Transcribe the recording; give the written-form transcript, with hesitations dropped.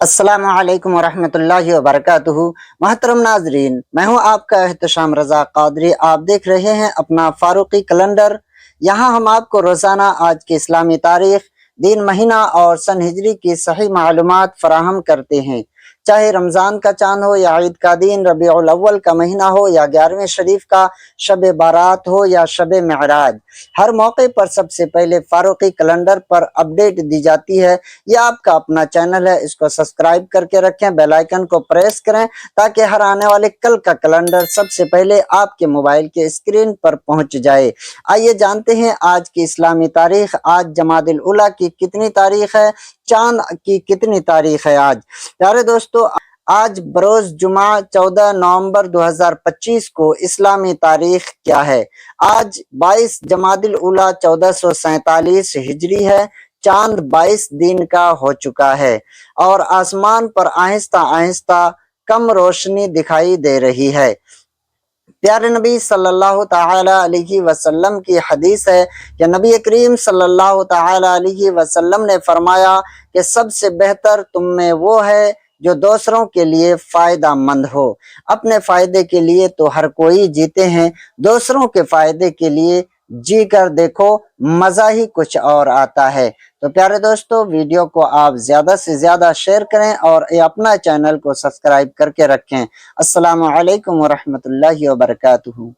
अस्सलाम वालेकुम वरहमतुल्लाहि वबरकातुहू। महतरम नाजरीन, मैं हूं आपका एहतशाम रज़ा कादरी। आप देख रहे हैं अपना फारूकी कैलेंडर। यहाँ हम आपको रोज़ाना आज की इस्लामी तारीख, दिन, महीना और सन हिजरी की सही मालूमात फराहम करते हैं। चाहे रमज़ान का चांद हो या ईद का दिन, रबीउल अव्वल का महीना हो या 11वें शरीफ का शब बारात हो या शब मेराज, हर मौके पर सबसे पहले फारूकी कैलेंडर पर अपडेट दी जाती है। ये आपका अपना चैनल है, इसको सब्सक्राइब करके रखें, बेल आइकन को प्रेस करें ताकि हर आने वाले कल का कैलेंडर सबसे पहले आपके मोबाइल के स्क्रीन पर पहुंच जाए। आइए जानते हैं आज की इस्लामी तारीख। आज जमादिल उला की कितनी तारीख है, चांद की कितनी तारीख है। आज प्यारे दोस्तों, आज बरोज जुमा 14 नवंबर 2025 को इस्लामी तारीख क्या है। आज 22 जमादिल उला 1447 हिजरी है। चांद 22 दिन का हो चुका है और आसमान पर आहिस्ता आहिस्ता कम रोशनी दिखाई दे रही है। प्यारे नबी सल्लल्लाहु ताला अलैहि वसल्लम की हदीस है कि नबी करीम सल्लल्लाहु ताला अलैहि वसल्लम ने फरमाया कि सबसे बेहतर तुम में वो है जो दूसरों के लिए फायदा मंद हो। अपने फायदे के लिए तो हर कोई जीते हैं, दूसरों के फायदे के लिए जी कर देखो, मजा ही कुछ और आता है। तो प्यारे दोस्तों, वीडियो को आप ज्यादा से ज्यादा शेयर करें और अपना चैनल को सब्सक्राइब करके रखें। अस्सलामु अलैकुम वरहमतुल्लाहि वबरकातुहू।